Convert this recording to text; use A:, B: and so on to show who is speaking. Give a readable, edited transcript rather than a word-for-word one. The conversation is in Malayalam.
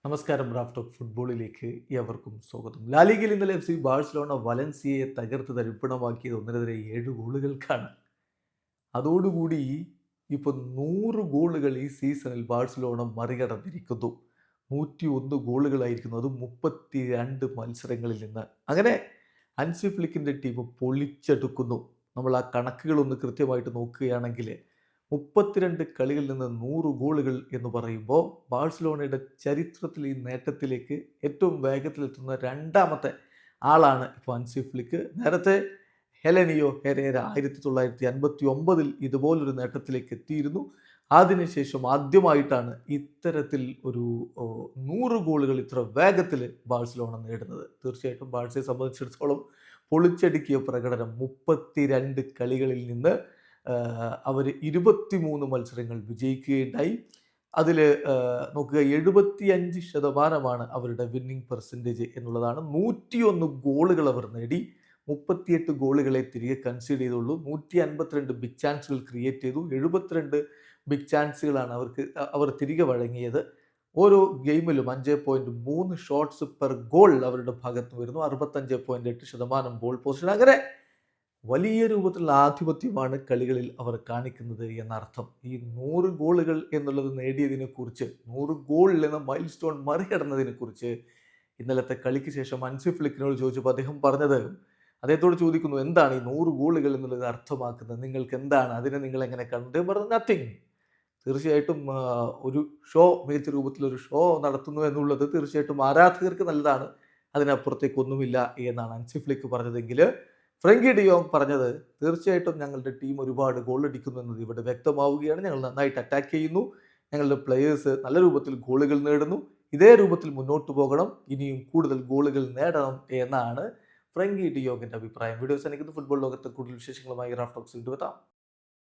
A: നമസ്കാരം. റാഫ് ടോക്ക് ഫുട്ബോളിലേക്ക് ഏവർക്കും സ്വാഗതം. ലാലിഗയിൽ ഇന്നലെ എഫ് സി ബാഴ്സലോണ വലൻസിയയെ തകർത്ത് തരിപ്പണമാക്കിയത് 1-7 ഗോളുകൾക്കാണ്. അതോടുകൂടി ഇപ്പോൾ 100 ഗോളുകൾ ഈ സീസണിൽ ബാഴ്സലോണ മറികടന്നിരിക്കുന്നു. 101 ഗോളുകളായിരിക്കുന്നു, അതും 32 മത്സരങ്ങളിൽ നിന്ന്. അങ്ങനെ ഹൻസി ഫ്ലിക്കിൻ്റെ ടീം പൊളിച്ചെടുക്കുന്നു. നമ്മൾ ആ കണക്കുകളൊന്ന് കൃത്യമായിട്ട് നോക്കുകയാണെങ്കിൽ 32 കളികളിൽ നിന്ന് 100 ഗോളുകൾ എന്ന് പറയുമ്പോൾ ബാഴ്സലോണയുടെ ചരിത്രത്തിൽ ഈ നേട്ടത്തിലേക്ക് ഏറ്റവും വേഗത്തിലെത്തുന്ന രണ്ടാമത്തെ ആളാണ് ഇപ്പോൾ ഹൻസി ഫ്ലിക്ക്. നേരത്തെ ഹെലനിയോ ഹെരേര 1959 ഇതുപോലൊരു നേട്ടത്തിലേക്ക് എത്തിയിരുന്നു. അതിനുശേഷം ആദ്യമായിട്ടാണ് ഇത്തരത്തിൽ ഒരു 100 ഗോളുകൾ ഇത്ര വേഗത്തിൽ ബാഴ്സലോണ നേടുന്നത്. തീർച്ചയായിട്ടും ബാഴ്സയെ സംബന്ധിച്ചിടത്തോളം പൊളിച്ചടുക്കിയ പ്രകടനം. 32 കളികളിൽ നിന്ന് അവർ 23 മത്സരങ്ങൾ വിജയിക്കുകയുണ്ടായി. അതിൽ നോക്കുക, 75% അവരുടെ വിന്നിംഗ് പെർസെൻറ്റേജ് എന്നുള്ളതാണ്. 101 ഗോളുകൾ അവർ നേടി. 38 ഗോളുകളെ തിരികെ കൺസീഡ് ചെയ്തുള്ളൂ. 152 ബിഗ് ചാൻസുകൾ ക്രിയേറ്റ് ചെയ്തു. 72 ബിഗ് ചാൻസുകളാണ് അവർ തിരികെ വഴങ്ങിയത്. ഓരോ ഗെയിമിലും 5.3 ഷോട്ട്സ് പെർ ഗോൾ അവരുടെ ഭാഗത്ത് വരുന്നു. 65.8% ബോൾ പൊസിഷൻ. അങ്ങനെ വലിയ രൂപത്തിലുള്ള ആധിപത്യമാണ് കളികളിൽ അവർ കാണിക്കുന്നത് എന്നർത്ഥം. ഈ 100 ഗോളുകൾ എന്നുള്ളത് നേടിയതിനെക്കുറിച്ച്, 100 ഗോൾ എന്ന മൈൽ സ്റ്റോൺ മറികടന്നതിനെക്കുറിച്ച് ഇന്നലത്തെ കളിക്ക് ശേഷം ഹൻസി ഫ്ലിക്കിനോട് ചോദിച്ചപ്പോൾ അദ്ദേഹത്തോട് ചോദിക്കുന്നു, എന്താണ് ഈ 100 ഗോളുകൾ എന്നുള്ളത് അർത്ഥമാക്കുന്നത്, നിങ്ങൾക്ക് എന്താണ്, അതിനെ നിങ്ങൾ എങ്ങനെ കണ്ടു? പറഞ്ഞു, നത്തിങ്. തീർച്ചയായിട്ടും ഒരു മികച്ച രൂപത്തിലൊരു ഷോ നടത്തുന്നു എന്നുള്ളത് തീർച്ചയായിട്ടും ആരാധകർക്ക് നല്ലതാണ്. അതിനപ്പുറത്തേക്കൊന്നുമില്ല എന്നാണ് ഹൻസി ഫ്ലിക്ക് പറഞ്ഞതെങ്കിൽ ഫ്രങ്കി ഡിയോങ് പറഞ്ഞത്, തീർച്ചയായിട്ടും ഞങ്ങളുടെ ടീം ഒരുപാട് ഗോൾ അടിക്കുന്നു എന്നത് ഇവിടെ വ്യക്തമാവുകയാണ്. ഞങ്ങൾ നന്നായിട്ട് അറ്റാക്ക് ചെയ്യുന്നു. ഞങ്ങളുടെ പ്ലെയേഴ്സ് നല്ല രൂപത്തിൽ ഗോളുകൾ നേടുന്നു. ഇതേ രൂപത്തിൽ മുന്നോട്ട് പോകണം. ഇനിയും കൂടുതൽ ഗോളുകൾ നേടണം എന്നാണ് ഫ്രങ്കി ഡിയോങ്ങിൻ്റെ അഭിപ്രായം. വീഡിയോസ് എനിക്ക് ഫുട്ബോൾ ലോകത്തെ കൂടുതൽ വിശേഷങ്ങളുമായി റാഫ് ടോക്സ് വീണ്ടും എത്താം.